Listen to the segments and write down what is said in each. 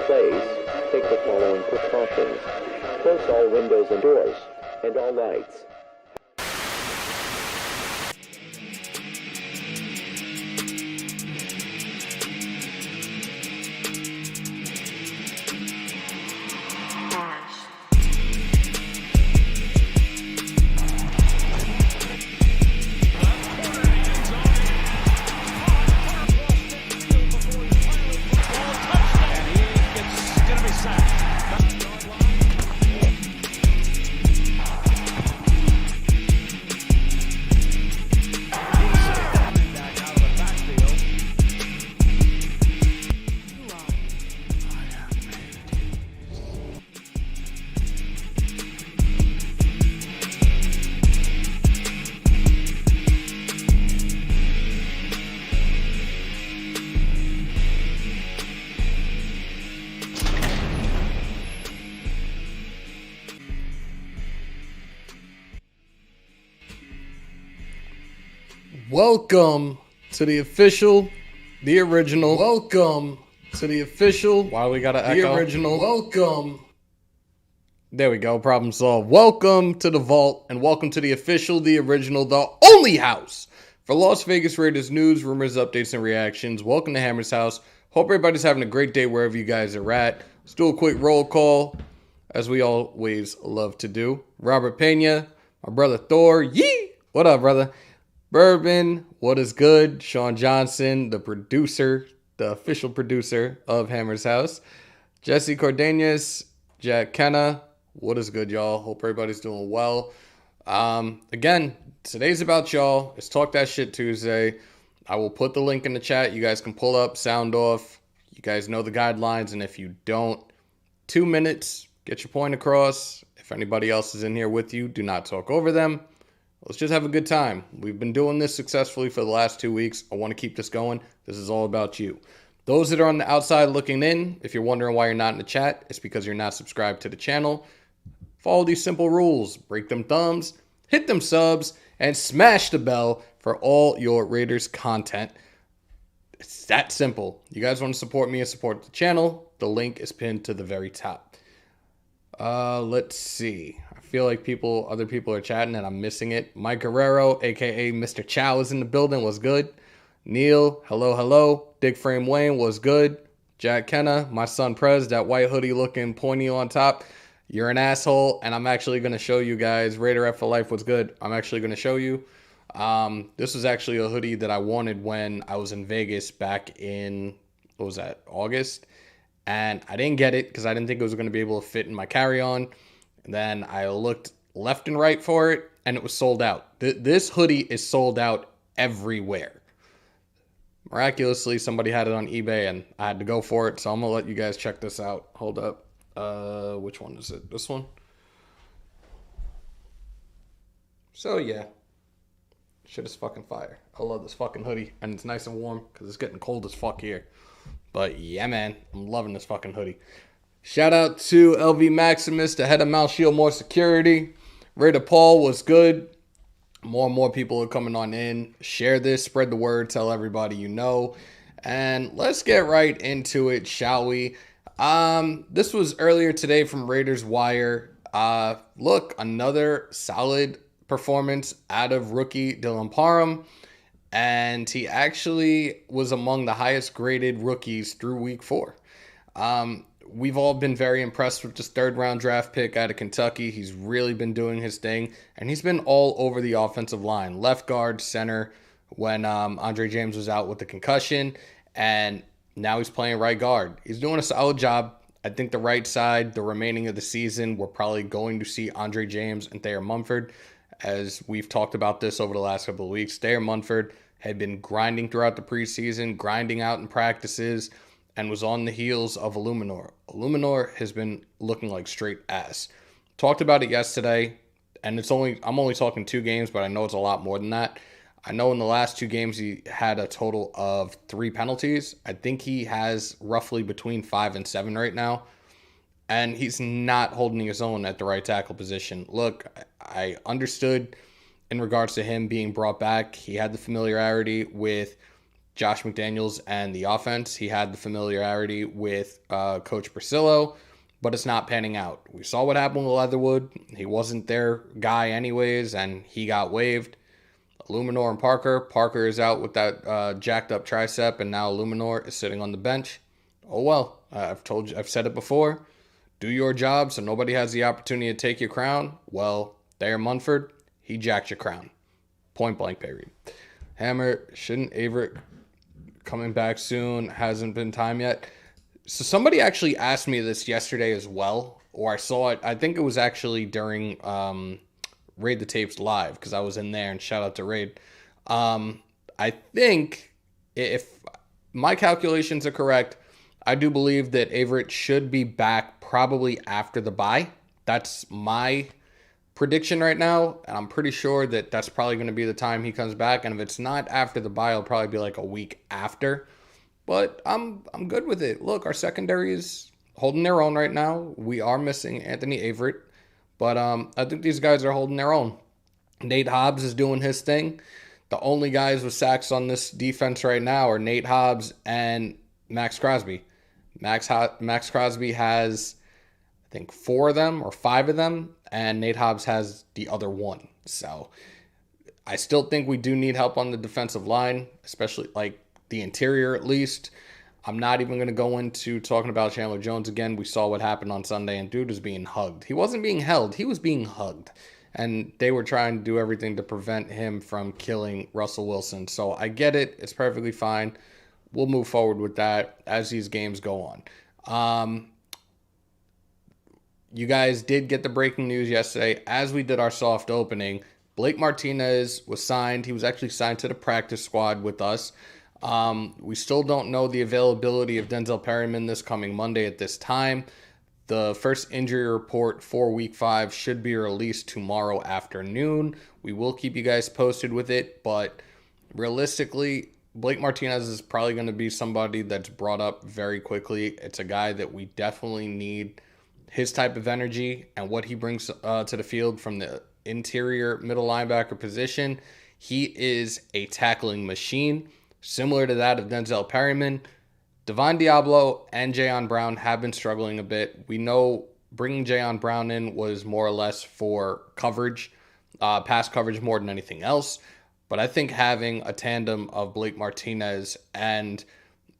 place, take the following precautions. Close all windows and doors, and all lights. Welcome to the official, the original. Welcome to the official. Why we gotta echo? The original. Welcome. There we go. Problem solved. Welcome to the vault, and welcome to the official, the original, the only house for Las Vegas Raiders news, rumors, updates, and reactions. Welcome to Hammers.House. Hope everybody's having a great day wherever you guys are at. Let's do a quick roll call, as we always love to do. Robert Pena, my brother Thor. Yee! What up, brother? Bourbon, what is good? Sean Johnson, the producer, the official producer of Hammers.House. Jesse Cardenas, Jack Kenna, what is good, y'all? Hope everybody's doing well. Again, today's about y'all. It's Talk That Shit Tuesday. I will put the link in the chat. You guys can pull up, sound off. You guys know the guidelines, and if you don't, 2 minutes, get your point across. If anybody else is in here with you, do not talk over them. Let's just have a good time. We've been doing this successfully for the last 2 weeks. I want to keep this going. This is all about you. Those that are on the outside looking in, if you're wondering why you're not in the chat, it's because you're not subscribed to the channel. Follow these simple rules. Break them thumbs, hit them subs, and smash the bell for all your Raiders content. It's that simple. You guys want to support me and support the channel? The link is pinned to the very top. Let's see. I feel like other people are chatting and I'm missing it. Mike Guerrero, aka Mr. Chow, is in the building. Was good. Neil, hello. Dick Frame Wayne was good. Jack Kenna, my son Prez, that white hoodie looking pointy on top. You're an asshole, and I'm actually going to show you guys. Raider F for Life was good. I'm actually going to show you. This was actually a hoodie that I wanted when I was in Vegas back in, what was that, August? And I didn't get it because I didn't think it was going to be able to fit in my carry-on. And then I looked left and right for it, and it was sold out. This hoodie is sold out everywhere. Miraculously, somebody had it on eBay, and I had to go for it. So I'm going to let you guys check this out. Hold up. Which one is it? This one? So, yeah. Shit is fucking fire. I love this fucking hoodie, and it's nice and warm because it's getting cold as fuck here. But yeah, man, I'm loving this fucking hoodie. Shout out to LV Maximus, the head of Mount Shield More Security. Raider Paul was good. More and more people are coming on in. Share this, spread the word, tell everybody you know. And let's get right into it, shall we? This was earlier today from Raiders Wire. Look, another solid performance out of rookie Dylan Parham. And he actually was among the highest graded rookies through week 4. We've all been very impressed with this third-round draft pick out of Kentucky. He's really been doing his thing, and he's been all over the offensive line. Left guard, center, when Andre James was out with the concussion, and now he's playing right guard. He's doing a solid job. I think the right side, the remaining of the season, we're probably going to see Andre James and Thayer Munford. As we've talked about this over the last couple of weeks, Thayer Munford had been grinding throughout the preseason, grinding out in practices, and was on the heels of Illuminor. Illuminor has been looking like straight ass. Talked about it yesterday, and I'm only talking 2 games, but I know it's a lot more than that. I know in the last 2 games he had a total of 3 penalties. I think he has roughly between 5 and 7 right now. And he's not holding his own at the right tackle position. Look, I understood in regards to him being brought back. He had the familiarity with Josh McDaniels and the offense. He had the familiarity with Coach Priscillo, but it's not panning out. We saw what happened with Leatherwood. He wasn't their guy anyways, and he got waived. Illuminor and Parker. Parker is out with that jacked up tricep, and now Illuminor is sitting on the bench. Oh well, I've said it before. Do your job so nobody has the opportunity to take your crown. Well, Thayer Munford, he jacked your crown. Point blank, period. Hammer, shouldn't Averett coming back soon? Hasn't been time yet. So somebody actually asked me this yesterday as well, or I saw it. I think it was actually during Raid the Tapes live, because I was in there, and shout out to Raid. I think if my calculations are correct, I do believe that Averett should be back probably after the bye. That's my prediction right now, and I'm pretty sure that that's probably going to be the time he comes back. And if it's not after the bye, it'll probably be like a week after. But I'm good with it. Look, our secondary is holding their own right now. We are missing Anthony Averett, but I think these guys are holding their own. Nate Hobbs is doing his thing. The only guys with sacks on this defense right now are Nate Hobbs and Max Crosby. Max Crosby has, I think, 4 of them or 5 of them, and Nate Hobbs has the other 1. So I still think we do need help on the defensive line, especially like the interior at least. I'm not even going to go into talking about Chandler Jones again. We saw what happened on Sunday, and dude was being hugged. He wasn't being held. He was being hugged. And they were trying to do everything to prevent him from killing Russell Wilson. So I get it. It's perfectly fine. We'll move forward with that as these games go on. You guys did get the breaking news yesterday as we did our soft opening. Blake Martinez was signed. He was actually signed to the practice squad with us. We still don't know the availability of Denzel Perryman this coming Monday at this time. The first injury report for Week 5 should be released tomorrow afternoon. We will keep you guys posted with it, but realistically, Blake Martinez is probably going to be somebody that's brought up very quickly. It's a guy that we definitely need his type of energy and what he brings to the field from the interior middle linebacker position. He is a tackling machine, similar to that of Denzel Perryman. Devon Diablo and Jayon Brown have been struggling a bit. We know bringing Jayon Brown in was more or less for coverage, pass coverage more than anything else. But I think having a tandem of Blake Martinez and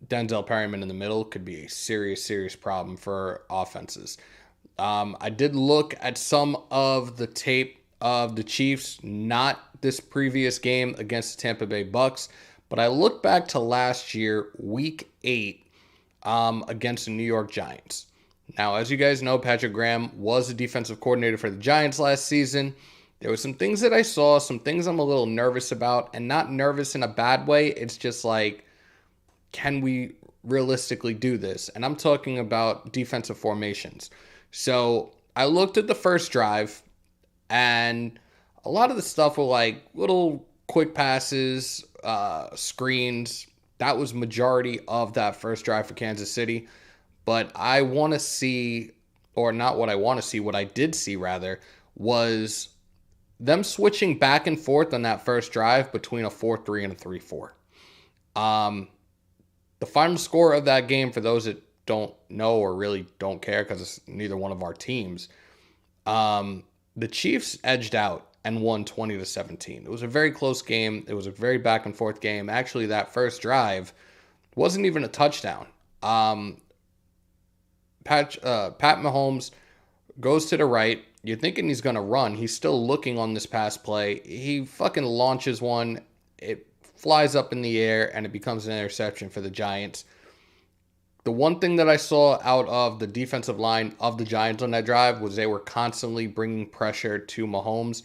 Denzel Perryman in the middle could be a serious, serious problem for offenses. I did look at some of the tape of the Chiefs, not this previous game against the Tampa Bay Bucks, but I looked back to last year, Week 8, against the New York Giants. Now, as you guys know, Patrick Graham was the defensive coordinator for the Giants last season. There were some things that I saw, some things I'm a little nervous about, and not nervous in a bad way. It's just like, can we realistically do this? And I'm talking about defensive formations. So I looked at the first drive, and a lot of the stuff were like little quick passes, screens. That was majority of that first drive for Kansas City. But I want to see, or not what I want to see, what I did see rather, was them switching back and forth on that first drive between a 4-3 and a 3-4. The final score of that game, for those that don't know or really don't care because it's neither one of our teams, the Chiefs edged out and won 20-17. It was a very close game. It was a very back and forth game. Actually, that first drive wasn't even a touchdown. Pat Mahomes goes to the right. You're thinking he's going to run. He's still looking on this pass play. He fucking launches one. It flies up in the air, and it becomes an interception for the Giants. The one thing that I saw out of the defensive line of the Giants on that drive was they were constantly bringing pressure to Mahomes.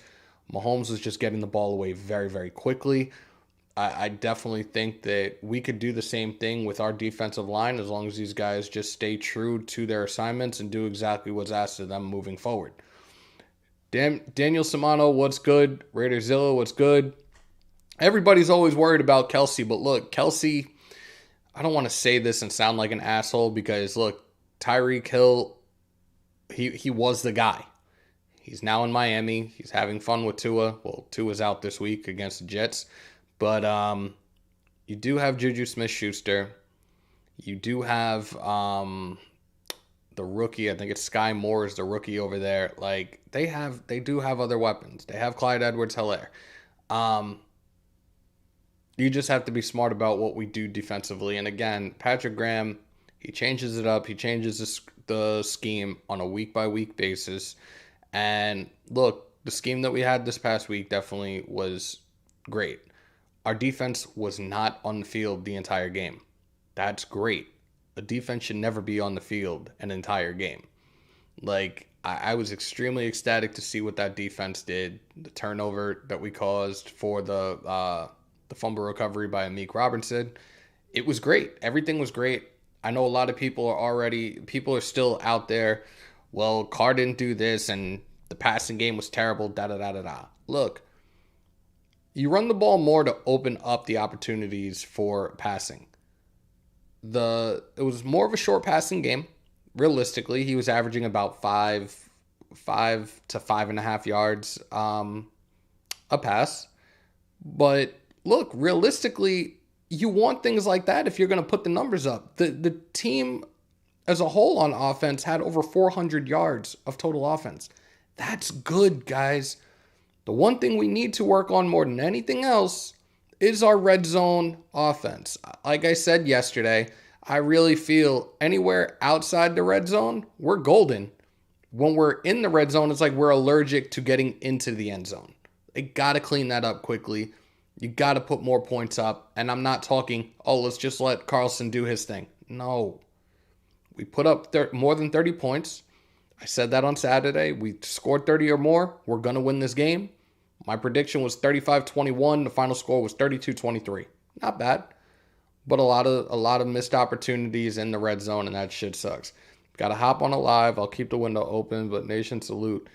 Mahomes was just getting the ball away very, very quickly. I definitely think that we could do the same thing with our defensive line as long as these guys just stay true to their assignments and do exactly what's asked of them moving forward. Daniel Samano, what's good? Raiderzilla, what's good? Everybody's always worried about Kelsey, but look, Kelsey, I don't want to say this and sound like an asshole because, look, Tyreek Hill, he was the guy. He's now in Miami. He's having fun with Tua. Well, Tua's out this week against the Jets. But You do have Juju Smith-Schuster. You do have the rookie. I think it's Sky Moore is the rookie over there. Like they do have other weapons. They have Clyde Edwards-Helaire. You just have to be smart about what we do defensively. And again, Patrick Graham, he changes it up. He changes the scheme on a week-by-week basis. And look, the scheme that we had this past week definitely was great. Our defense was not on the field the entire game. That's great. The defense should never be on the field an entire game. Like, I was extremely ecstatic to see what that defense did. The turnover that we caused for the fumble recovery by Amik Robertson. It was great. Everything was great. I know a lot of people are still out there. Well, Carr didn't do this and the passing game was terrible, da-da-da-da-da. Look, you run the ball more to open up the opportunities for passing. It was more of a short passing game. Realistically, he was averaging about 5 to 5.5 yards a pass. But look, realistically, you want things like that if you're going to put the numbers up. The team as a whole on offense had over 400 yards of total offense. That's good, guys. The one thing we need to work on more than anything else is our red zone offense. Like I said yesterday, I really feel anywhere outside the red zone, we're golden. When we're in the red zone, it's like we're allergic to getting into the end zone. They got to clean that up quickly. You got to put more points up. And I'm not talking, let's just let Carlson do his thing. No. We put up more than 30 points. I said that on Saturday. We scored 30 or more. We're going to win this game. My prediction was 35-21. The final score was 32-23. Not bad. But a lot of missed opportunities in the red zone, and that shit sucks. Got to hop on a live. I'll keep the window open, but nation salute.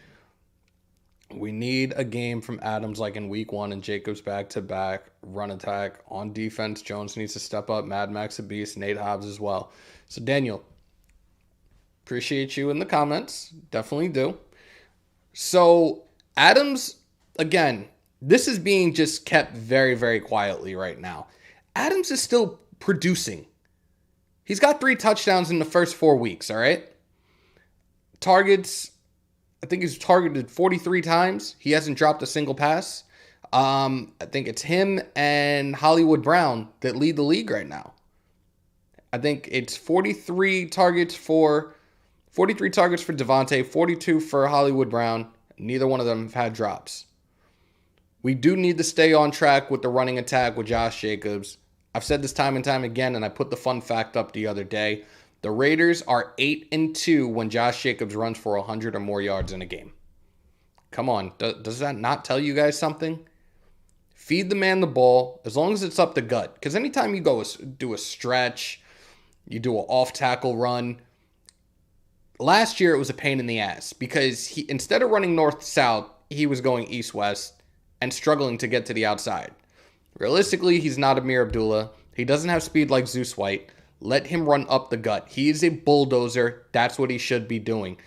We need a game from Adams like in week 1 and Jacobs back-to-back run attack. On defense, Jones needs to step up. Mad Max a beast. Nate Hobbs as well. So, Daniel, appreciate you in the comments. Definitely do. So, Adams, again, this is being just kept very, very quietly right now. Adams is still producing. He's got 3 touchdowns in the first 4 weeks, all right? Targets, I think he's targeted 43 times. He hasn't dropped a single pass. I think it's him and Hollywood Brown that lead the league right now. I think it's 43 targets for Devontae, 42 for Hollywood Brown. Neither one of them have had drops. We do need to stay on track with the running attack with Josh Jacobs. I've said this time and time again, and I put the fun fact up the other day. The Raiders are 8-2 when Josh Jacobs runs for 100 or more yards in a game. Come on, does that not tell you guys something? Feed the man the ball as long as it's up the gut. Because anytime you go do a stretch, you do an off-tackle run. Last year it was a pain in the ass because instead of running north-south, he was going east-west and struggling to get to the outside. Realistically, he's not Amir Abdullah. He doesn't have speed like Zeus White. Let him run up the gut. He is a bulldozer. That's what he should be doing.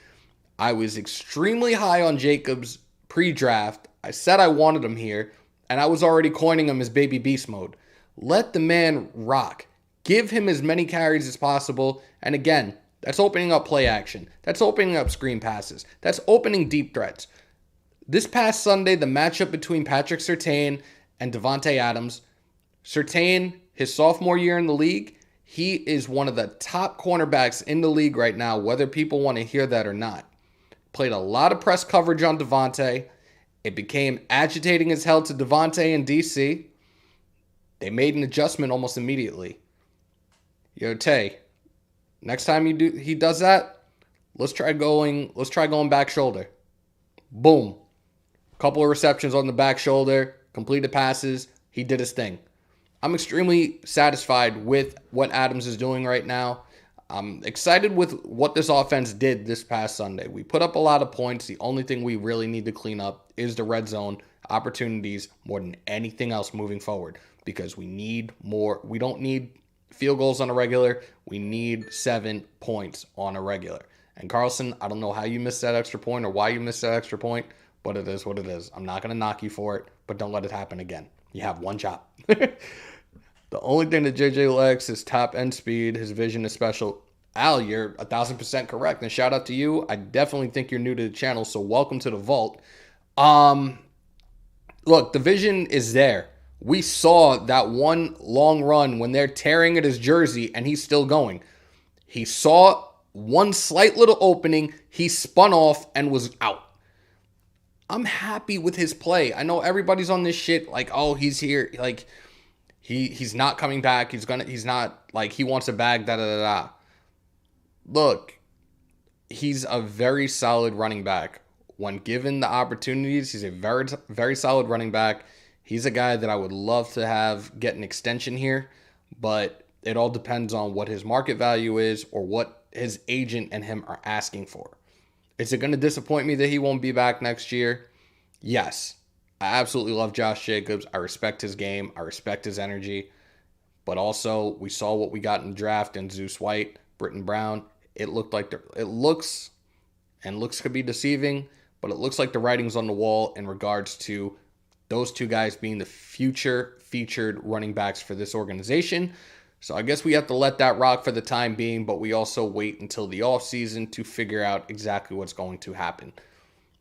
I was extremely high on Jacobs pre-draft. I said I wanted him here, and I was already coining him as baby beast mode. Let the man rock. Give him as many carries as possible. And again, that's opening up play action. That's opening up screen passes. That's opening deep threats. This past Sunday, the matchup between Patrick Surtain and Davante Adams. Surtain, his sophomore year in the league, he is one of the top cornerbacks in the league right now, whether people want to hear that or not. Played a lot of press coverage on Davante. It became agitating as hell to Davante in DC. They made an adjustment almost immediately. Yo, Tay, next time he does that, let's try going back shoulder. Boom. Couple of receptions on the back shoulder, completed passes. He did his thing. I'm extremely satisfied with what Adams is doing right now. I'm excited with what this offense did this past Sunday. We put up a lot of points. The only thing we really need to clean up is the red zone opportunities more than anything else moving forward because we need more. We don't need field goals on a regular. We need 7 points on a regular. And Carlson, I don't know how you missed that extra point or why you missed that extra point, but it is what it is. I'm not going to knock you for it, but don't let it happen again. You have one job. The only thing that JJ lacks is top end speed. His vision is special. Al, you're 1,000% correct. And shout out to you. I definitely think you're new to the channel, so welcome to the vault. Look, the vision is there. We saw that one long run when they're tearing at his jersey and he's still going. He saw one slight little opening. He spun off and was out. I'm happy with his play. I know everybody's on this shit like, oh, he's here. Like, he's not coming back. He's not, like, he wants a bag, da-da-da-da. Look, he's a very solid running back. When given the opportunities, he's a very, very solid running back. He's a guy that I would love to have get an extension here, but it all depends on what his market value is or what his agent and him are asking for. Is it going to disappoint me that he won't be back next year? Yes. I absolutely love Josh Jacobs. I respect his game. I respect his energy. But also, we saw what we got in the draft in Zeus White, Britton Brown. It looks could be deceiving, but it looks like the writing's on the wall in regards to those two guys being the future featured running backs for this organization. So I guess we have to let that rock for the time being, but we also wait until the offseason to figure out exactly what's going to happen.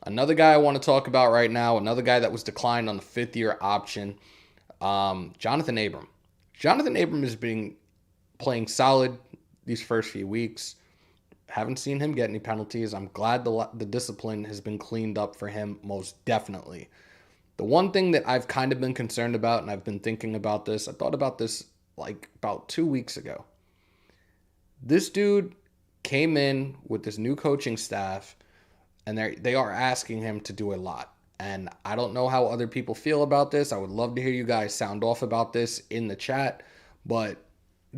Another guy I want to talk about right now, another guy that was declined on the fifth-year option, Jonathan Abram. Jonathan Abram has been playing solid these first few weeks. Haven't seen him get any penalties. I'm glad the discipline has been cleaned up for him, most definitely. The one thing that I've kind of been concerned about, and I've been thinking about this, I thought about this like about 2 weeks ago. This dude came in with this new coaching staff, and they are asking him to do a lot. And I don't know how other people feel about this. I would love to hear you guys sound off about this in the chat. But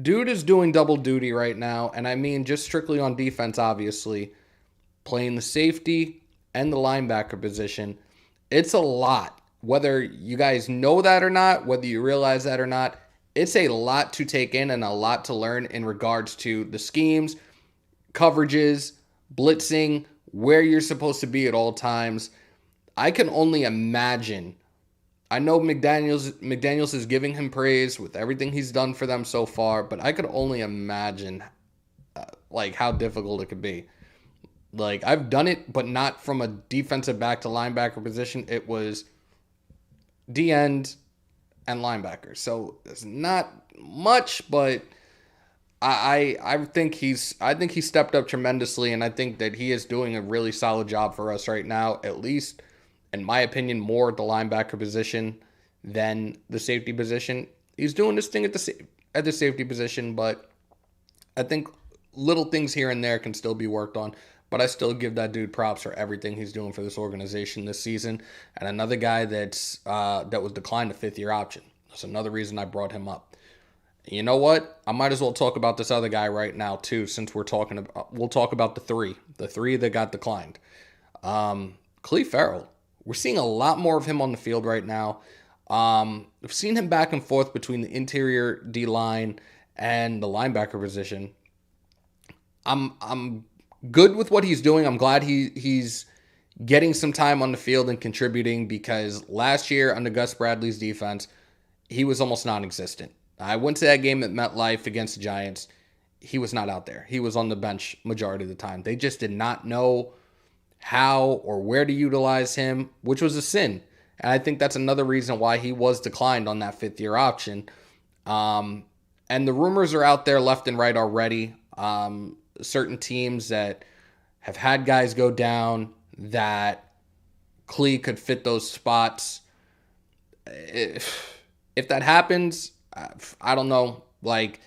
dude is doing double duty right now. And I mean just strictly on defense, obviously. Playing the safety and the linebacker position. It's a lot. Whether you guys know that or not, whether you realize that or not, it's a lot to take in and a lot to learn in regards to the schemes, coverages, blitzing, where you're supposed to be at all times. I can only imagine. I know McDaniels is giving him praise with everything he's done for them so far, but I could only imagine like how difficult it could be. Like, I've done it, but not from a defensive back to linebacker position. It was D-end and linebacker. So it's not much, but I think he stepped up tremendously, and I think that he is doing a really solid job for us right now, at least in my opinion, more at the linebacker position than the safety position. He's doing this thing at the safety position, but I think little things here and there can still be worked on. But I still give that dude props for everything he's doing for this organization this season. And another guy that was declined a fifth-year option. That's another reason I brought him up. You know what? I might as well talk about this other guy right now too, since we'll talk about the three that got declined. Cleve Farrell. We're seeing a lot more of him on the field right now. We've seen him back and forth between the interior D-line and the linebacker position. I'm good with what he's doing. I'm glad he's getting some time on the field and contributing, because last year under Gus Bradley's defense, he was almost non-existent. I went to that game at MetLife against the Giants. He was not out there. He was on the bench majority of the time. They just did not know how or where to utilize him, which was a sin. And I think that's another reason why he was declined on that fifth-year option. And the rumors are out there left and right already. Certain teams that have had guys go down that Clee could fit those spots. If that happens, I don't know. Like,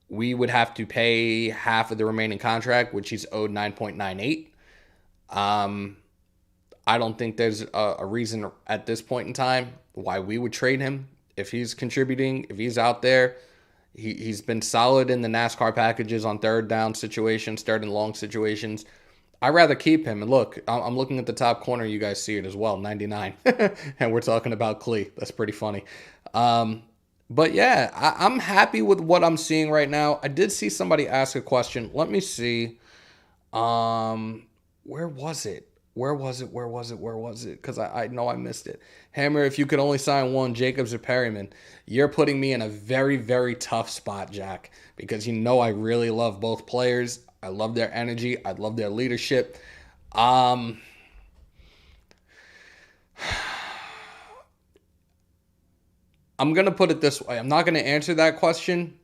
we would have to pay half of the remaining contract, which he's owed $9.98. I don't think there's a reason at this point in time why we would trade him. If he's contributing, if he's out there, he's been solid in the NASCAR packages on third down situations, third and long situations. I'd rather keep him. And look, I'm looking at the top corner. You guys see it as well, 99. And we're talking about Clee. That's pretty funny. But yeah, I'm happy with what I'm seeing right now. I did see somebody ask a question. Let me see. Where was it? Where was it? Because I know I missed it. Hammer, if you could only sign one, Jacobs or Perryman, you're putting me in a very, very tough spot, Jack, because I really love both players. I love their energy. I love their leadership. I'm going to put it this way. I'm not going to answer that question,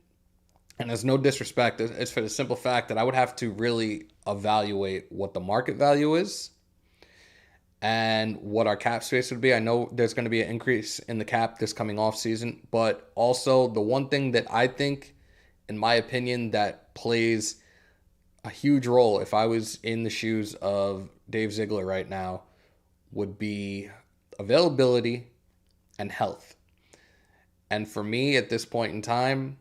and there's no disrespect. It's for the simple fact that I would have to really evaluate what the market value is and what our cap space would be. I know there's going to be an increase in the cap this coming off season, but also the one thing that I think, in my opinion, that plays a huge role if I was in the shoes of Dave Ziegler right now would be availability and health. And for me at this point in time,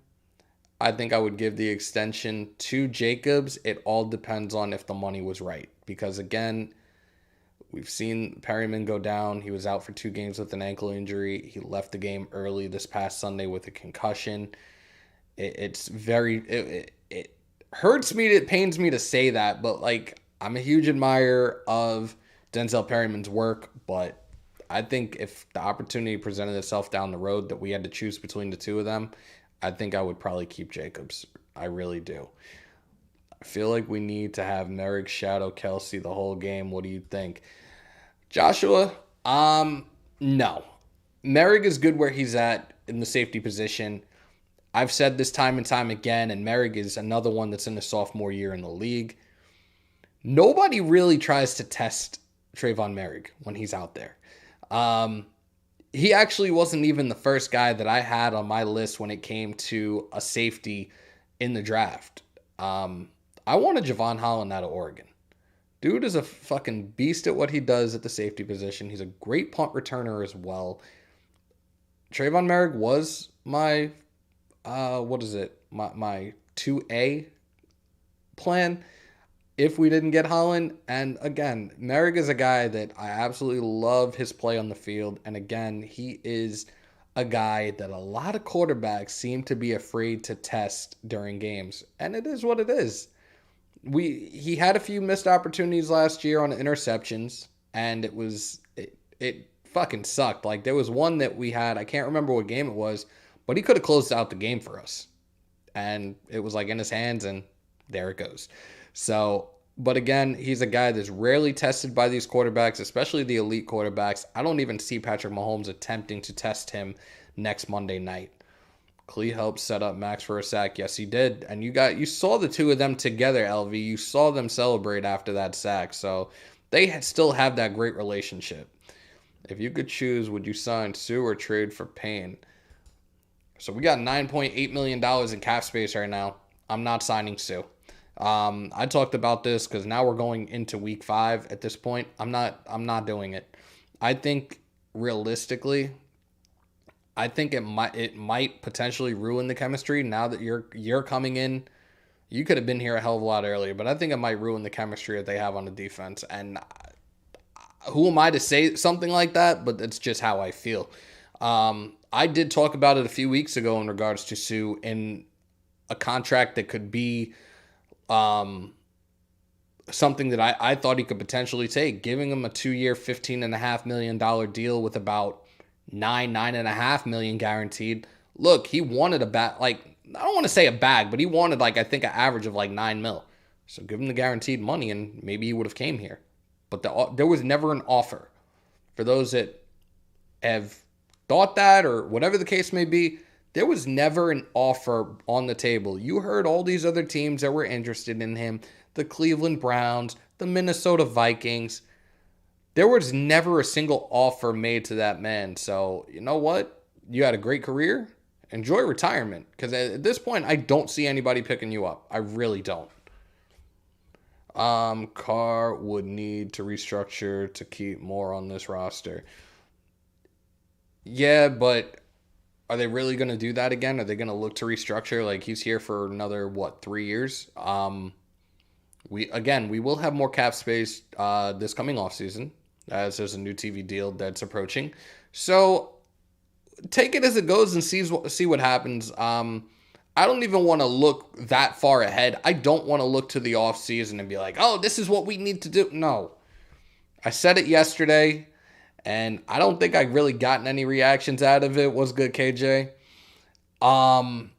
I think I would give the extension to Jacobs. It all depends on if the money was right. Because again, we've seen Perryman go down. He was out for 2 games with an ankle injury. He left the game early this past Sunday with a concussion. It hurts me, it pains me to say that, but like, I'm a huge admirer of Denzel Perryman's work, but I think if the opportunity presented itself down the road that we had to choose between the two of them, I think I would probably keep Jacobs. I really do. I feel like we need to have Merrick shadow Kelsey the whole game. What do you think? Joshua, no. Merrick is good where he's at in the safety position. I've said this time and time again, and Merrick is another one that's in his sophomore year in the league. Nobody really tries to test Trayvon Merrick when he's out there. He actually wasn't even the first guy that I had on my list when it came to a safety in the draft. I wanted Javon Holland out of Oregon. Dude is a fucking beast at what he does at the safety position. He's a great punt returner as well. Trayvon Merrick was my, my 2A plan if we didn't get Holland. And again, Merrick is a guy that I absolutely love his play on the field. And again, he is a guy that a lot of quarterbacks seem to be afraid to test during games. And it is what it is. He had a few missed opportunities last year on interceptions, and it fucking sucked. Like, there was one that we had, I can't remember what game it was, but he could have closed out the game for us. And it was like in his hands, and there it goes. So, but again, he's a guy that's rarely tested by these quarterbacks, especially the elite quarterbacks. I don't even see Patrick Mahomes attempting to test him next Monday night. Klee helped set up Max for a sack. Yes, he did. And you saw the two of them together, LV. You saw them celebrate after that sack. So they still have that great relationship. If you could choose, would you sign Sue or trade for Payne? So we got $9.8 million in cap space right now. I'm not signing Sue. I talked about this because now we're going into week 5 at this point. I'm not doing it. I think realistically, it might potentially ruin the chemistry now that you're coming in. You could have been here a hell of a lot earlier, but I think it might ruin the chemistry that they have on the defense. And who am I to say something like that? But it's just how I feel. I did talk about it a few weeks ago in regards to Sue in a contract that could be something that I thought he could potentially take, giving him a 2-year, $15.5 million deal with about $9.5 million guaranteed. Look, he wanted a bag, like, I don't want to say a bag, but he wanted, like, I think an average of like $9 million. So give him the guaranteed money and maybe he would have came here. But there was never an offer. For those that have thought that or whatever the case may be, there was never an offer on the table. You heard all these other teams that were interested in him, the Cleveland Browns, the Minnesota Vikings. There was never a single offer made to that man. So, you know what? You had a great career. Enjoy retirement. Because at this point, I don't see anybody picking you up. I really don't. Carr would need to restructure to keep more on this roster. Yeah, but are they really going to do that again? Are they going to look to restructure? Like, he's here for another, 3 years? We will have more cap space this coming offseason, as there's a new TV deal that's approaching. So take it as it goes and see what happens. I don't even want to look that far ahead. I don't want to look to the offseason and be like, oh, this is what we need to do. No. I said it yesterday, and I don't think I really gotten any reactions out of it. What's good, KJ? Um,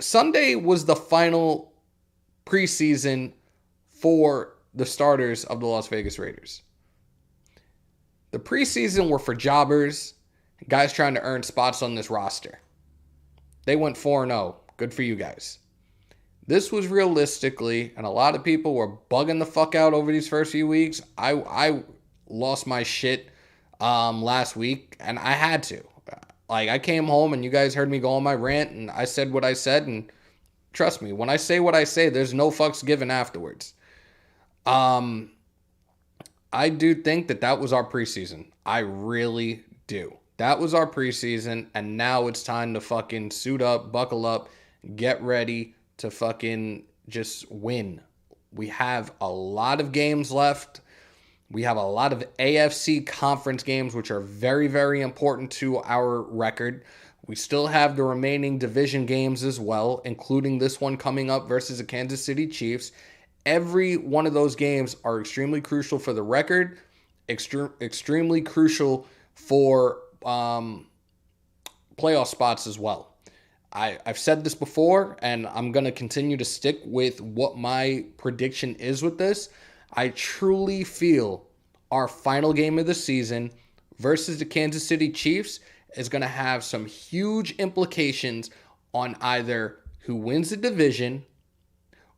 Sunday was the final preseason for the starters of the Las Vegas Raiders. The preseason were for jobbers, guys trying to earn spots on this roster. They went 4-0. Good for you guys. This was realistically, and a lot of people were bugging the fuck out over these first few weeks. I lost my shit last week, and I had to. Like, I came home, and you guys heard me go on my rant, and I said what I said, and trust me, when I say what I say, there's no fucks given afterwards. I do think that was our preseason. I really do. That was our preseason, and now it's time to fucking suit up, buckle up, get ready to fucking just win. We have a lot of games left. We have a lot of AFC conference games, which are very, very important to our record. We still have the remaining division games as well, including this one coming up versus the Kansas City Chiefs. Every one of those games are extremely crucial for the record, extremely crucial for playoff spots as well. I've said this before, and I'm going to continue to stick with what my prediction is with this. I truly feel our final game of the season versus the Kansas City Chiefs is going to have some huge implications on either who wins the division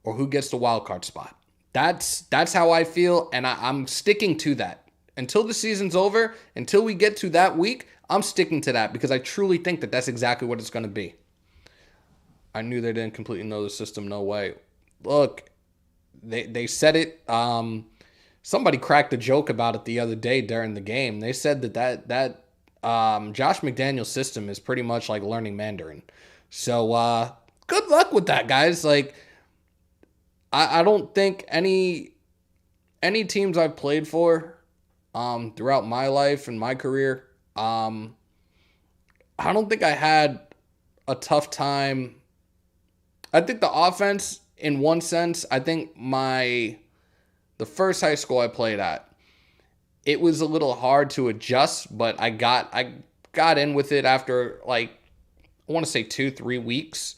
or who gets the wild card spot. That's how I feel, and I'm sticking to that. Until the season's over, until we get to that week, I'm sticking to that because I truly think that that's exactly what it's going to be. I knew they didn't completely know the system. No way. Look, they said it. Somebody cracked a joke about it the other day during the game. They said that Josh McDaniel's system is pretty much like learning Mandarin. So good luck with that, guys. Like, I don't think any teams I've played for throughout my life and my career, I don't think I had a tough time. I think the offense, in one sense, I think the first high school I played at, it was a little hard to adjust, but I got in with it after, like, I want to say 2-3 weeks.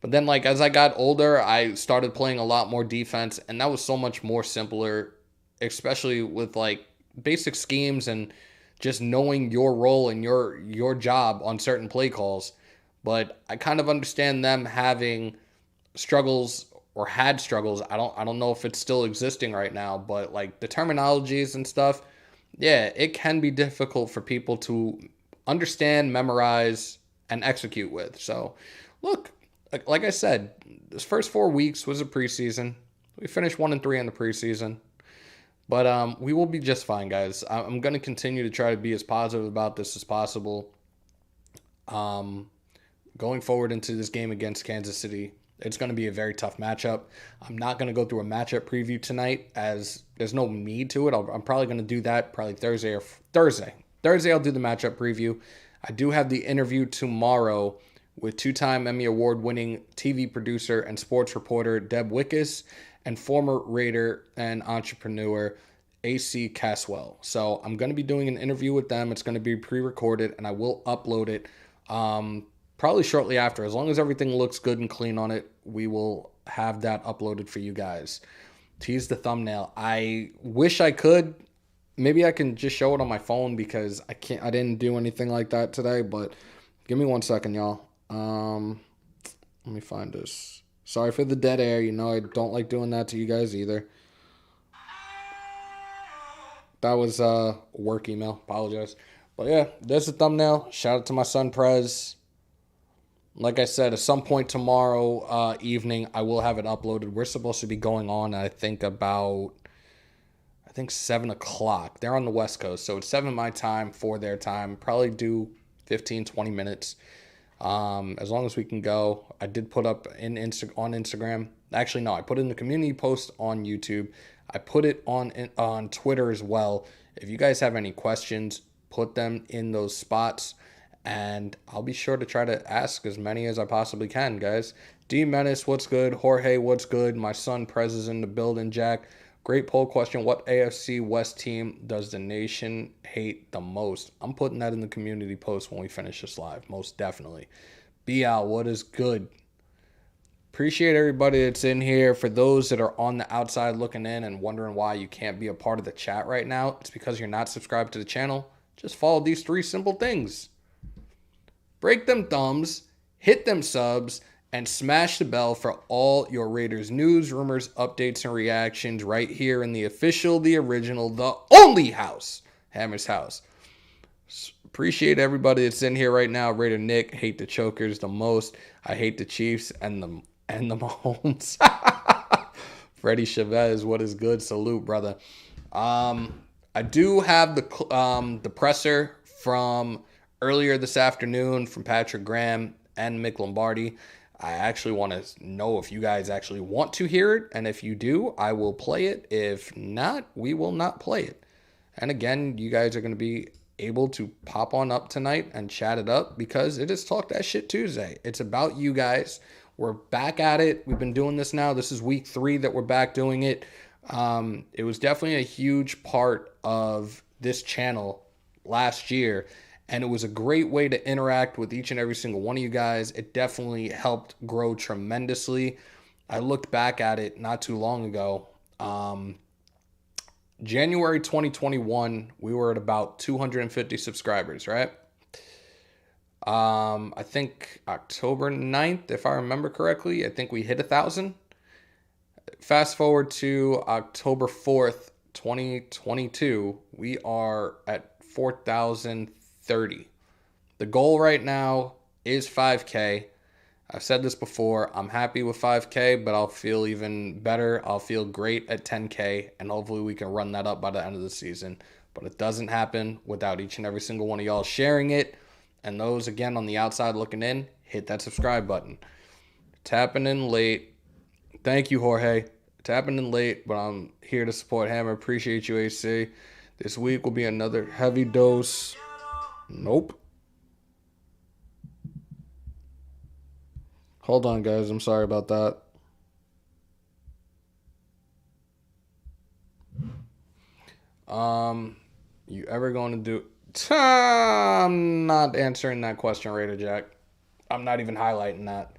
But then, like, as I got older, I started playing a lot more defense, and that was so much more simpler, especially with, like, basic schemes and just knowing your role and your job on certain play calls. But I kind of understand them having struggles or had struggles. I don't know if it's still existing right now, but like the terminologies and stuff, yeah, it can be difficult for people to understand, memorize, and execute with. So, look, like I said, this first 4 weeks was a preseason. We finished 1-3 in the preseason. But we will be just fine, guys. I'm going to continue to try to be as positive about this as possible. Going forward into this game against Kansas City, it's going to be a very tough matchup. I'm not going to go through a matchup preview tonight as there's no need to it. I'm probably going to do that probably Thursday. Thursday, I'll do the matchup preview. I do have the interview tomorrow with two-time Emmy Award-winning TV producer and sports reporter Deb Wickus and former Raider and entrepreneur AC Caswell. So I'm going to be doing an interview with them. It's going to be pre-recorded, and I will upload it probably shortly after. As long as everything looks good and clean on it, we will have that uploaded for you guys. Tease the thumbnail. I wish I could. Maybe I can just show it on my phone because I didn't do anything like that today, but give me 1 second, y'all. Let me find this. Sorry for the dead air. You know, I don't like doing that to you guys either. That was work email. Apologize. But yeah, there's the thumbnail. Shout out to my son, Prez. Like I said, at some point tomorrow evening, I will have it uploaded. We're supposed to be going on, I think 7 o'clock. They're on the West Coast, so it's 7 my time, 4 their time. Probably do 15, 20 minutes. As long as we can go. I did put up on Instagram. Actually, no, I put it in the community post on YouTube. I put it on Twitter as well. If you guys have any questions, put them in those spots, and I'll be sure to try to ask as many as I possibly can, guys. D Menace, what's good? Jorge, what's good? My son Prez is in the building, Jack. Great poll question. What AFC West team does the nation hate the most? I'm putting that in the community post when we finish this live. Most definitely. BL, what is good? Appreciate everybody that's in here. For those that are on the outside looking in and wondering why you can't be a part of the chat right now, it's because you're not subscribed to the channel. Just follow these 3 simple things. Break them thumbs, hit them subs, and smash the bell for all your Raiders news, rumors, updates, and reactions right here in the official, the original, the only house, Hammers.House. Appreciate everybody that's in here right now. Raider Nick, hate the chokers the most. I hate the Chiefs and the Mahomes. Freddie Chavez, what is good? Salute, brother. I do have the presser from earlier this afternoon from Patrick Graham and Mick Lombardi. I actually want to know if you guys actually want to hear it, and if you do, I will play it. If not, we will not play it. And again, you guys are going to be able to pop on up tonight and chat it up because it is Talk That Shit Tuesday. It's about you guys. We're back at it. We've been doing this now. This is week 3 that we're back doing it. It was definitely a huge part of this channel last year, and it was a great way to interact with each and every single one of you guys. It definitely helped grow tremendously. I looked back at it not too long ago. January 2021, we were at about 250 subscribers, right? I think October 9th, if I remember correctly, I think we hit 1,000. Fast forward to October 4th, 2022, we are at 4,030. The goal right now is 5K. I've said this before. I'm happy with 5K, but I'll feel even better. I'll feel great at 10K, and hopefully we can run that up by the end of the season. But it doesn't happen without each and every single one of y'all sharing it. And those, again, on the outside looking in, hit that subscribe button. Tapping in late. Thank you, Jorge. Tapping in late, but I'm here to support Hammer. Appreciate you, AC. This week will be another heavy dose. Nope. Hold on, guys. I'm sorry about that. You ever going to do... I'm not answering that question, Raider Jack. I'm not even highlighting that.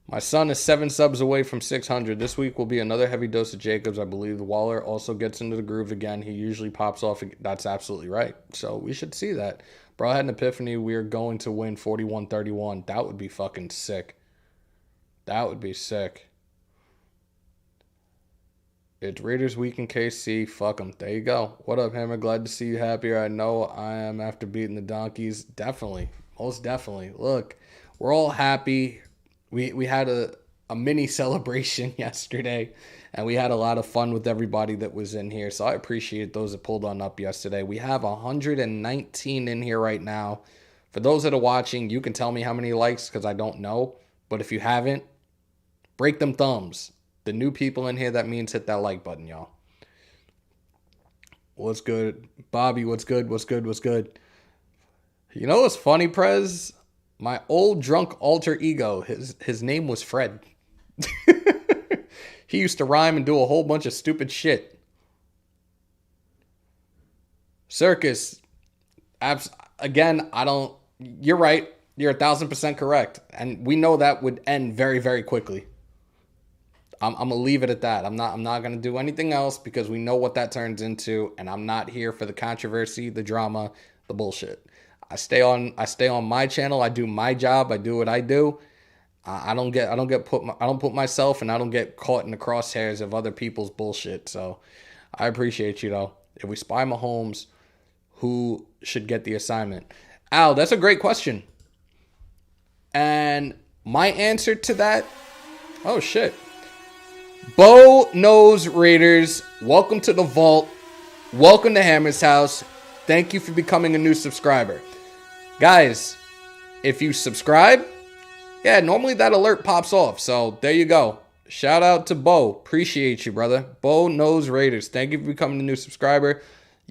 My son is 7 subs away from 600. This week will be another heavy dose of Jacobs. I believe Waller also gets into the groove again. He usually pops off. That's absolutely right. So we should see that. Bro, I had an epiphany. We are going to win 41-31. That would be fucking sick. That would be sick. It's Raiders week in KC. Fuck them. There you go. What up, Hammer? Glad to see you happier. I know I am after beating the Donkeys. Definitely. Most definitely. Look, we're all happy. We had a mini celebration yesterday, and we had a lot of fun with everybody that was in here. So I appreciate those that pulled on up yesterday. We have 119 in here right now. For those that are watching, you can tell me how many likes because I don't know. But if you haven't, break them thumbs. The new people in here, that means hit that like button, y'all. What's good? Bobby, what's good? What's good? What's good? You know what's funny, Prez? My old drunk alter ego, his name was Fred. He used to rhyme and do a whole bunch of stupid shit. Circus. Again, you're right. You're 1,000% correct. And we know that would end very, very quickly. I'm going to leave it at that. I'm not going to do anything else because we know what that turns into. And I'm not here for the controversy, the drama, the bullshit. I stay on my channel. I do my job. I do what I do. I don't put myself and I don't get caught in the crosshairs of other people's bullshit. So I appreciate you though. If we spy Mahomes, who should get the assignment? Al, that's a great question. And my answer to that, oh shit. Bo knows Raiders. Welcome to the vault. Welcome to Hammers.House. Thank you for becoming a new subscriber. Guys, if you subscribe, yeah, normally that alert pops off. So there you go. Shout out to Bo. Appreciate you, brother. Bo knows Raiders. Thank you for becoming a new subscriber.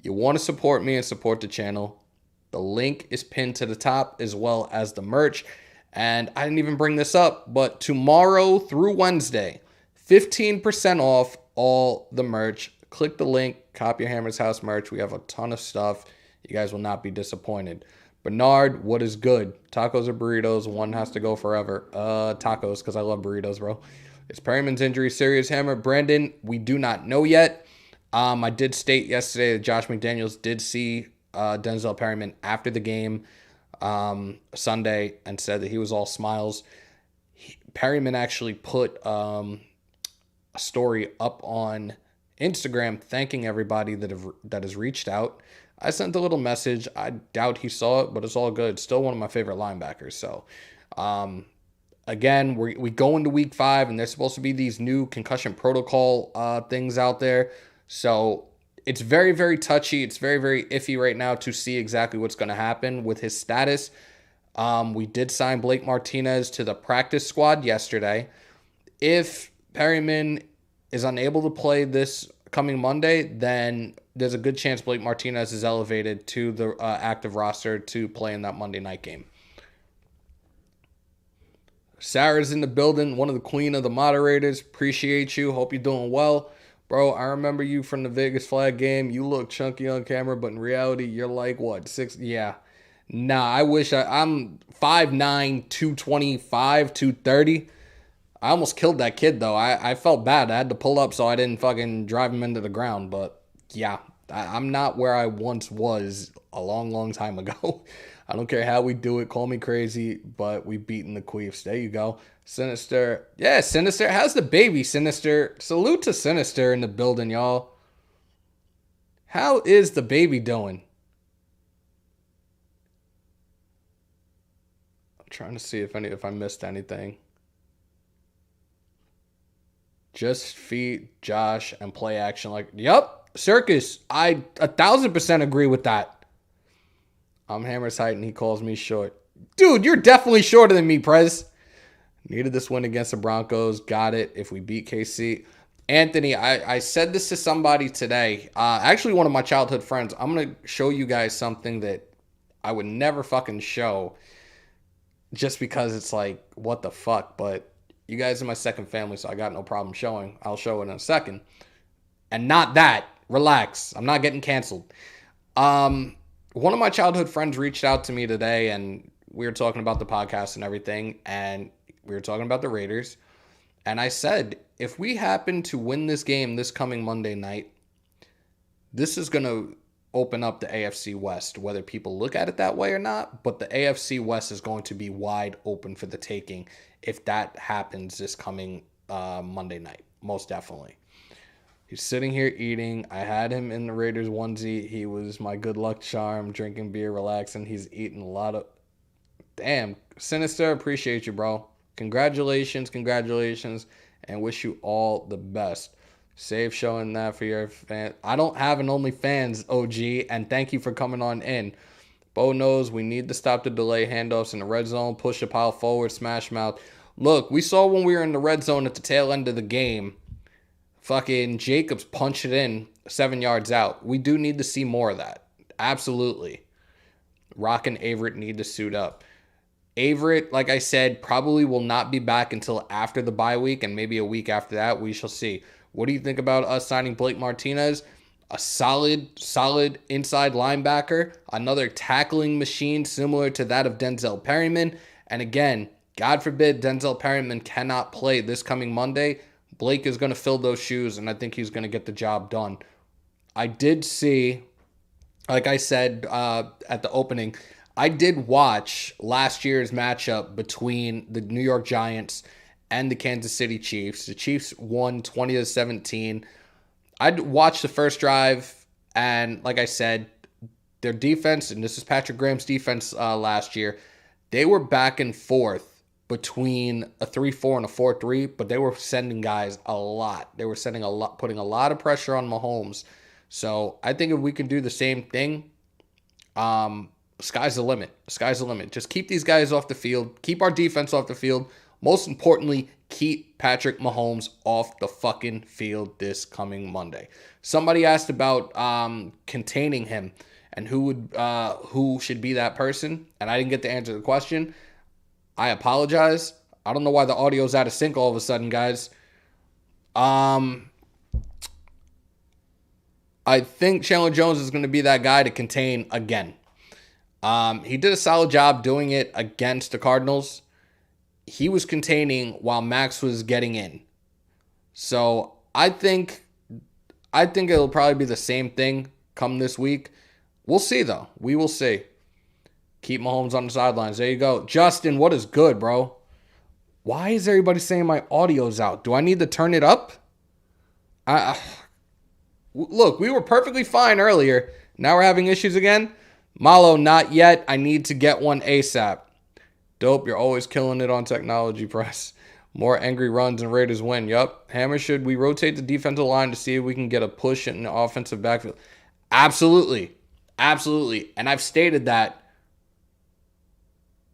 You want to support me and support the channel. The link is pinned to the top as well as the merch. And I didn't even bring this up, but tomorrow through Wednesday, 15% off all the merch. click the link, copy your Hammers.House merch. We have a ton of stuff. You guys will not be disappointed. Bernard, what is good? Tacos or burritos? One has to go forever. Tacos, because I love burritos, bro. Is Perryman's injury serious, Hammer? Brandon, we do not know yet. I did state yesterday that Josh McDaniels did see Denzel Perryman after the game Sunday and said that he was all smiles. Perryman actually put a story up on Instagram thanking everybody that has reached out. I sent a little message. I doubt he saw it, but it's all good. Still one of my favorite linebackers. So, again, we go into week 5, and there's supposed to be these new concussion protocol things out there. So it's very, very touchy. It's very, very iffy right now to see exactly what's going to happen with his status. We did sign Blake Martinez to the practice squad yesterday. If Perryman is unable to play this coming Monday, then there's a good chance Blake Martinez is elevated to the active roster to play in that Monday night game. Sarah's in the building, one of the queen of the moderators. Appreciate you. Hope you're doing well. Bro, I remember you from the Vegas Flag game. You look chunky on camera, but in reality, you're like, what, 6? Yeah. Nah, I wish I'm 5'9", 225, 230. I almost killed that kid, though. I felt bad. I had to pull up so I didn't fucking drive him into the ground. But, yeah, I'm not where I once was a long, long time ago. I don't care how we do it. Call me crazy, but we beaten the Queefs. There you go. Sinister. Yeah, Sinister. How's the baby, Sinister? Salute to Sinister in the building, y'all. How is the baby doing? I'm trying to see if I missed anything. Just feed Josh and play action like, yep, Circus. I 1,000% agree with that. I'm Hammer's height and he calls me short. Dude, you're definitely shorter than me, Prez. Needed this win against the Broncos. Got it if we beat KC. Anthony, I said this to somebody today. Actually, one of my childhood friends. I'm going to show you guys something that I would never fucking show just because it's like, what the fuck? But you guys are my second family, so I got no problem showing. I'll show it in a second. And not that. Relax. I'm not getting canceled. One of my childhood friends reached out to me today, and we were talking about the podcast and everything, and we were talking about the Raiders. And I said, if we happen to win this game this coming Monday night, this is going to open up the AFC West, whether people look at it that way or not. But the AFC West is going to be wide open for the taking if that happens this coming Monday night, most definitely. He's sitting here eating. I had him in the Raiders onesie. He was my good luck charm, drinking beer, relaxing. He's eating a lot of... Damn, Sinister, appreciate you, bro. Congratulations, and wish you all the best. Save showing that for your fans. I don't have an OnlyFans, OG, and thank you for coming on in. Bo knows we need to stop the delay handoffs in the red zone, push the pile forward, smash mouth. Look, we saw when we were in the red zone at the tail end of the game, fucking Jacobs punched it in 7 yards out. We do need to see more of that. Absolutely. Rock and Averett need to suit up. Averett, like I said, probably will not be back until after the bye week, and maybe a week after that. We shall see. What do you think about us signing Blake Martinez? A solid inside linebacker. Another tackling machine similar to that of Denzel Perryman. And again, God forbid Denzel Perryman cannot play this coming Monday. Blake is going to fill those shoes, and I think he's going to get the job done. I did see, like I said at the opening, I did watch last year's matchup between the New York Giants and the Kansas City Chiefs. The Chiefs won 20-17. I watched the first drive, and like I said, their defense, and this is Patrick Graham's defense last year, they were back and forth between a 3-4 and a 4-3, but they were sending guys a lot. They were putting a lot of pressure on Mahomes. So I think if we can do the same thing, sky's the limit. Sky's the limit. Just keep these guys off the field. Keep our defense off the field. Most importantly, keep Patrick Mahomes off the fucking field this coming Monday. Somebody asked about containing him and who should be that person, and I didn't get to answer the question. I apologize. I don't know why the audio's out of sync all of a sudden, guys. I think Chandler Jones is going to be that guy to contain again. He did a solid job doing it against the Cardinals. He was containing while Max was getting in. So I think it'll probably be the same thing come this week. We'll see, though. We will see. Keep Mahomes on the sidelines. There you go. Justin, what is good, bro? Why is everybody saying my audio's out? Do I need to turn it up? Look, we were perfectly fine earlier. Now we're having issues again. Malo, not yet. I need to get one ASAP. Dope, you're always killing it on Technology Press. More angry runs and Raiders win. Yup. Hammer, should we rotate the defensive line to see if we can get a push in the offensive backfield? Absolutely. Absolutely. And I've stated that.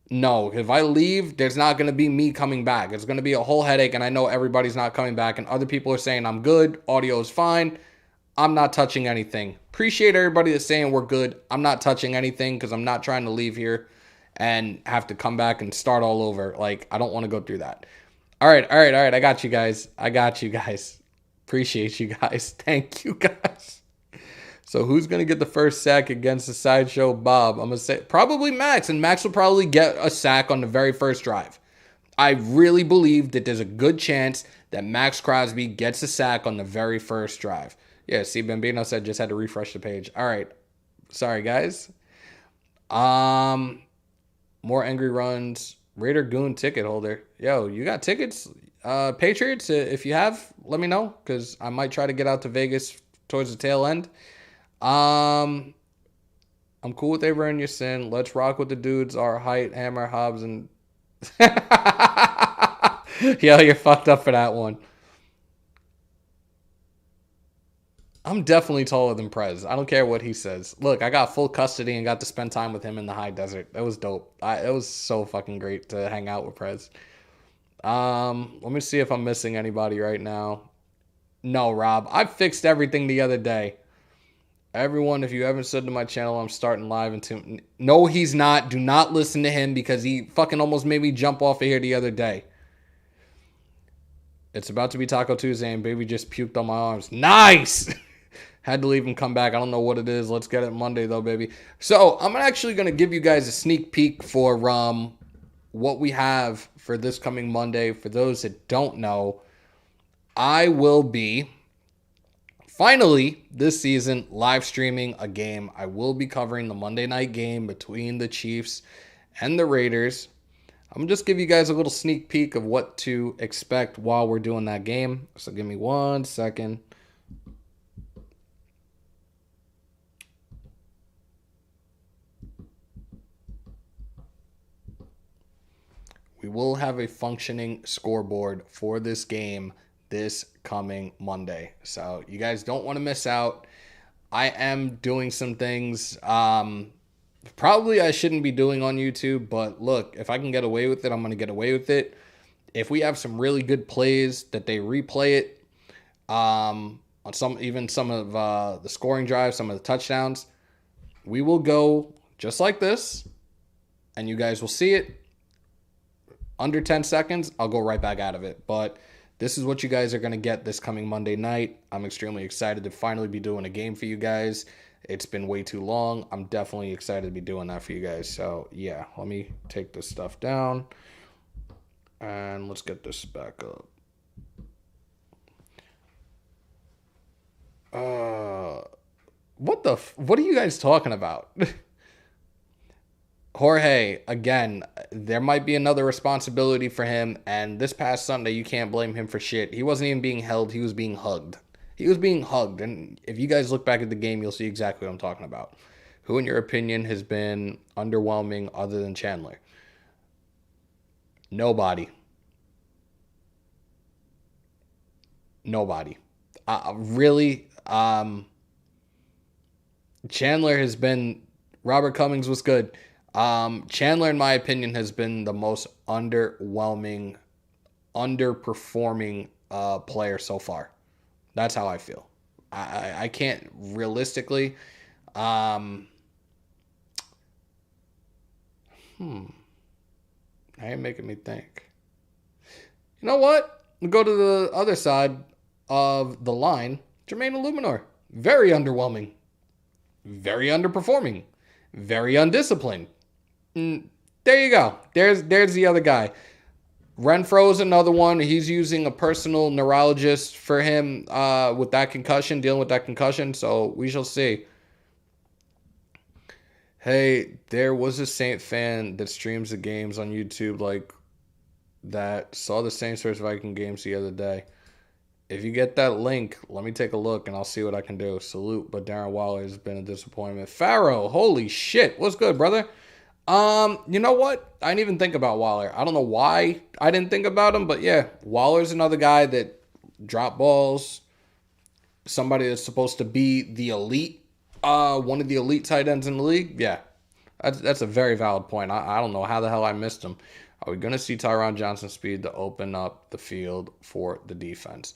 No, if I leave, there's not going to be me coming back. It's going to be a whole headache, and I know everybody's not coming back, and other people are saying I'm good, audio is fine. I'm not touching anything. Appreciate everybody that's saying we're good. I'm not touching anything because I'm not trying to leave here and have to come back and start all over. Like, I don't want to go through that. All right. I got you guys. Appreciate you guys. Thank you guys. So who's going to get the first sack against the Sideshow Bob? I'm going to say probably Max, and Max will probably get a sack on the very first drive. I really believe that there's a good chance that Max Crosby gets a sack on the very first drive. Yeah, see, Bambino said just had to refresh the page. All right. Sorry, guys. More angry runs. Raider Goon ticket holder. Yo, you got tickets? Patriots, if you have, let me know, because I might try to get out to Vegas towards the tail end. I'm cool with Aver and your sin. Let's rock with the dudes. Our height, Hammer, Hobbs, and... Yo, you're fucked up for that one. I'm definitely taller than Prez. I don't care what he says. Look, I got full custody and got to spend time with him in the high desert. That was dope. It was so fucking great to hang out with Prez. Let me see if I'm missing anybody right now. No, Rob. I fixed everything the other day. Everyone, if you haven't said to my channel, I'm starting live in No, he's not. Do not listen to him because he fucking almost made me jump off of here the other day. It's about to be Taco Tuesday and baby just puked on my arms. Nice! Had to leave and come back. I don't know what it is. Let's get it Monday, though, baby. So, I'm actually going to give you guys a sneak peek for what we have for this coming Monday. For those that don't know, I will be, finally, this season, live streaming a game. I will be covering the Monday night game between the Chiefs and the Raiders. I'm going to just give you guys a little sneak peek of what to expect while we're doing that game. So, give me 1 second. We will have a functioning scoreboard for this game this coming Monday. So you guys don't want to miss out. I am doing some things probably I shouldn't be doing on YouTube, but look, if I can get away with it, I'm going to get away with it. If we have some really good plays that they replay it on some of the scoring drives, some of the touchdowns, we will go just like this, and you guys will see it. Under 10 seconds, I'll go right back out of it. But this is what you guys are going to get this coming Monday night. I'm extremely excited to finally be doing a game for you guys. It's been way too long. I'm definitely excited to be doing that for you guys. So, yeah, let me take this stuff down. And let's get this back up. What are you guys talking about? Jorge, again, there might be another responsibility for him, and this past Sunday, you can't blame him for shit. He wasn't even being held, he was being hugged. He was being hugged, and if you guys look back at the game, you'll see exactly what I'm talking about. Who, in your opinion, has been underwhelming other than Chandler? Nobody. Really, Chandler has been... Robert Cummings was good. Chandler, in my opinion, has been the most underperforming player so far. That's how I feel. I can't realistically. Now you're making me think. You know what? We'll go to the other side of the line. Jermaine Illuminor. Very underwhelming. Very underperforming. Very undisciplined. There you go. There's the other guy. Renfroe is another one. He's using a personal neurologist for him with that concussion, dealing with that concussion. So we shall see. Hey, there was a Saint fan that streams the games on YouTube like that. Saw the Saints vs Viking games the other day. If you get that link, let me take a look and I'll see what I can do. Salute, but Darren Waller has been a disappointment. Pharaoh, holy shit. What's good, brother? You know what? I didn't even think about Waller. I don't know why I didn't think about him, but yeah, Waller's another guy that drop balls. Somebody that's supposed to be the elite, one of the elite tight ends in the league. Yeah, that's a very valid point. I don't know how the hell I missed him. Are we going to see Tyron Johnson's speed to open up the field for the defense?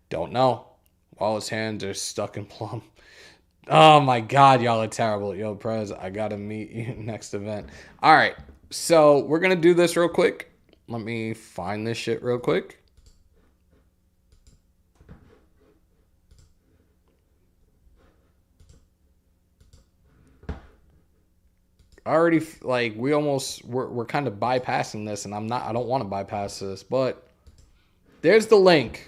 Don't know. Waller's hands are stuck in plumb. Oh my God, y'all are terrible. Yo, Prez, I gotta meet you next event. All right, so we're gonna do this real quick. Let me find this shit real quick. Already, like, we're kind of bypassing this, and I don't want to bypass this, but there's the link.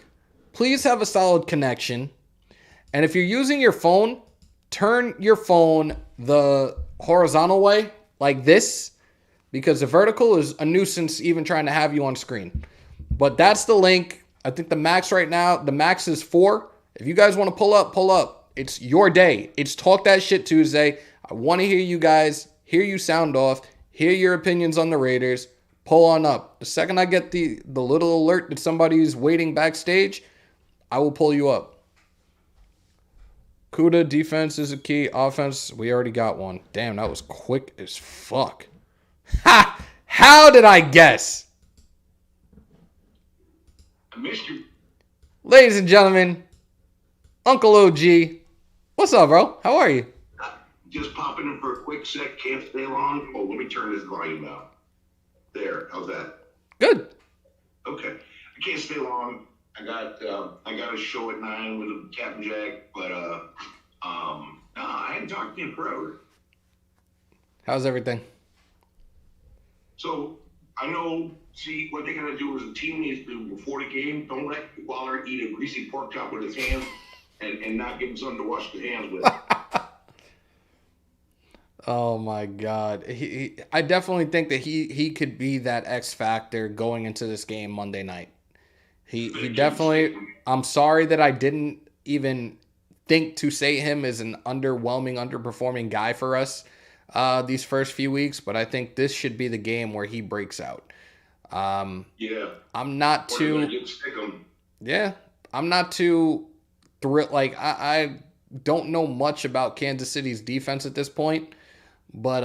Please have a solid connection. And if you're using your phone, turn your phone the horizontal way, like this, because the vertical is a nuisance even trying to have you on screen. But that's the link. I think the max right now, the max is 4. If you guys want to pull up, pull up. It's your day. It's Talk That Shit Tuesday. I want to hear you guys, hear you sound off, hear your opinions on the Raiders. Pull on up. The second I get the little alert that somebody's waiting backstage, I will pull you up. Kuda, defense is a key. Offense, we already got one. Damn, that was quick as fuck. Ha! How did I guess? I missed you. Ladies and gentlemen, Uncle OG. What's up, bro? How are you? Just popping in for a quick sec. Can't stay long. Oh, let me turn this volume down. There. How's that? Good. Okay. I can't stay long. I got a show at 9 with Captain Jack, but I hadn't talked to you in forever. How's everything? So I know. See, what they gotta do is the team needs to, before the game, don't let Waller eat a greasy pork chop with his hands, and not give him something to wash the hands with. Oh my God. I definitely think that he could be that X factor going into this game Monday night. He definitely, I'm sorry that I didn't even think to say him as an underperforming guy for us these first few weeks, but I think this should be the game where he breaks out. Yeah. I'm not too thrilled. Like, I don't know much about Kansas City's defense at this point, but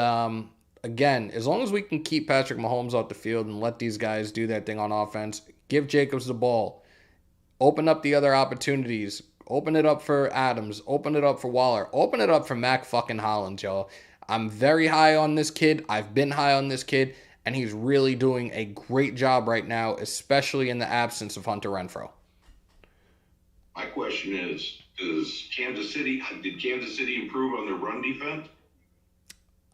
again, as long as we can keep Patrick Mahomes off the field and let these guys do their thing on offense, give Jacobs the ball, open up the other opportunities, open it up for Adams, open it up for Waller, open it up for Mac fucking Hollins, y'all. I'm very high on this kid. I've been high on this kid, and he's really doing a great job right now, especially in the absence of Hunter Renfrow. My question is, did Kansas City improve on their run defense?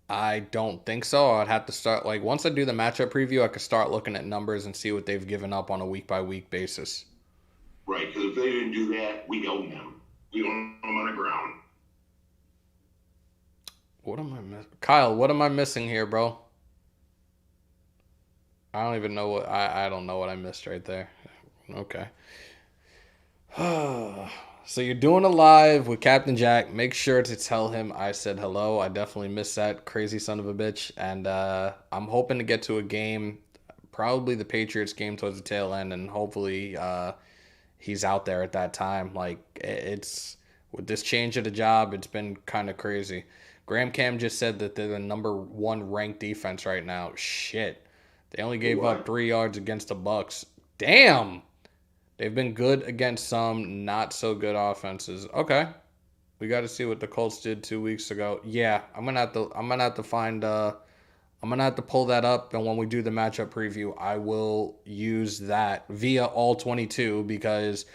I don't think so. I'd have to start, like, once I do the matchup preview, I could start looking at numbers and see what they've given up on a week-by-week basis. Right, because if they didn't do that, we own them. We own them on the ground. What am I missing? Kyle, what am I missing here, bro? I don't even know what... I don't know what I missed right there. Okay. So you're doing a live with Captain Jack. Make sure to tell him I said hello. I definitely missed that crazy son of a bitch. And I'm hoping to get to a game, probably the Patriots game towards the tail end, and hopefully he's out there at that time. Like, it's with this change of the job, it's been kind of crazy. Graham Cam just said that they're the number 1 ranked defense right now. Shit. They only gave up 3 yards against the Bucks. Damn. They've been good against some not so good offenses. Okay. We got to see what the Colts did 2 weeks ago. Yeah, I'm going to have to pull that up, and when we do the matchup preview, I will use that via all 22 because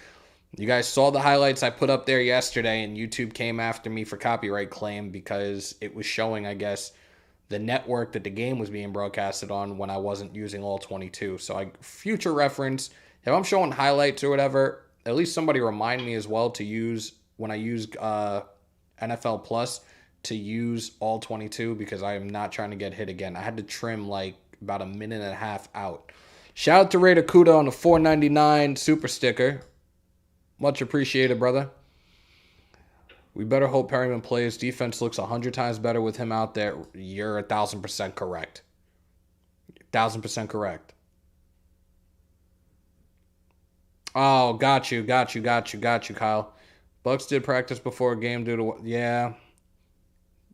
You guys saw the highlights I put up there yesterday, and YouTube came after me for copyright claim because it was showing, I guess, the network that the game was being broadcasted on when I wasn't using all 22. So future reference, if I'm showing highlights or whatever, at least somebody remind me as well to use, when I use NFL Plus, to use all 22 because I am not trying to get hit again. I had to trim like about a minute and a half out. Shout out to Raider Kuda on the $4.99 super sticker. Much appreciated, brother. We better hope Perryman plays. Defense looks 100 times better with him out there. You're 1,000% correct. 1,000% correct. Oh, got you, Kyle. Bucks did practice before a game due to... Yeah.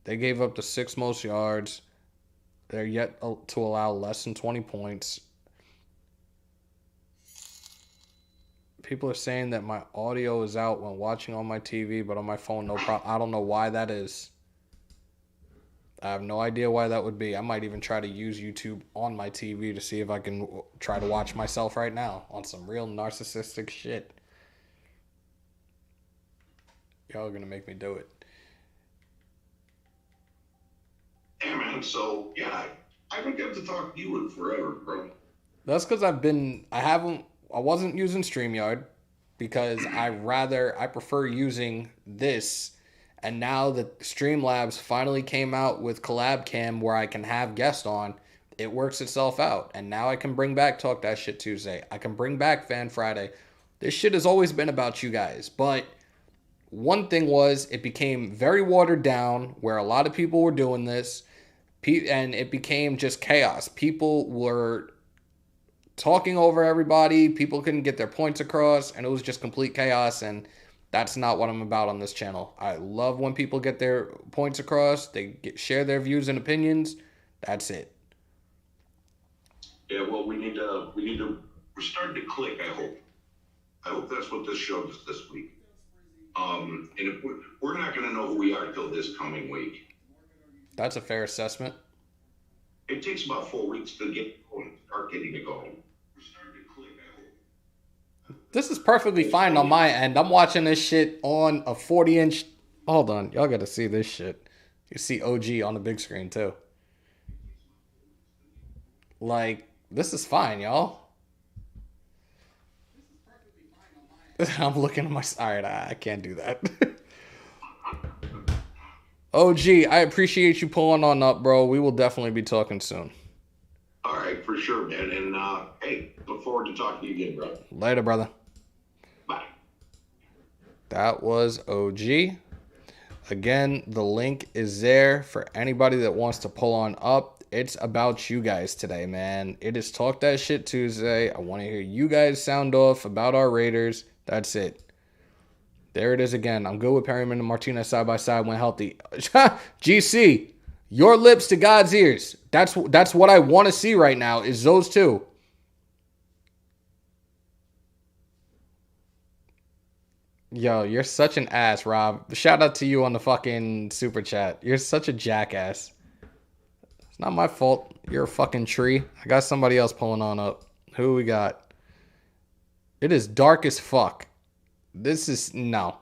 They gave up the 6th most yards. They're yet to allow less than 20 points. People are saying that my audio is out when watching on my TV, but on my phone, no problem. I don't know why that is. I have no idea why that would be. I might even try to use YouTube on my TV to see if I can try to watch myself right now on some real narcissistic shit. Y'all are going to make me do it. Yeah, man. So, yeah, I haven't got to talk to you in forever, bro. That's because I wasn't using StreamYard because I prefer using this. And now that Streamlabs finally came out with Collab Cam where I can have guests on, it works itself out. And now I can bring back Talk That Shit Tuesday. I can bring back Fan Friday. This shit has always been about you guys. But one thing was it became very watered down where a lot of people were doing this. And it became just chaos. People were talking over everybody. People couldn't get their points across, and it was just complete chaos, and that's not what I'm about on this channel. I love when people get their points across. They share their views and opinions. That's it. Yeah, well, we're starting to click, I hope. I hope that's what this shows us this week. And if we're not going to know who we are till this coming week. That's a fair assessment. It takes about 4 weeks to get going, start getting it going. We're starting to click, I hope. This is perfectly fine on my end. I'm watching this shit on a 40-inch... Hold on. Y'all got to see this shit. You see OG on the big screen, too. Like, this is fine, y'all. I'm looking at my... All right, I can't do that. OG, I appreciate you pulling on up, bro. We will definitely be talking soon. All right, for sure, man. And, hey, look forward to talking to you again, bro. Later, brother. Bye. That was OG. Again, the link is there for anybody that wants to pull on up. It's about you guys today, man. It is Talk That Shit Tuesday. I want to hear you guys sound off about our Raiders. That's it. There it is again. I'm good with Perryman and Martinez side by side when healthy. GC, your lips to God's ears. That's what I want to see right now is those two. Yo, you're such an ass, Rob. Shout out to you on the fucking super chat. You're such a jackass. It's not my fault. You're a fucking tree. I got somebody else pulling on up. Who we got? It is dark as fuck. This is... No.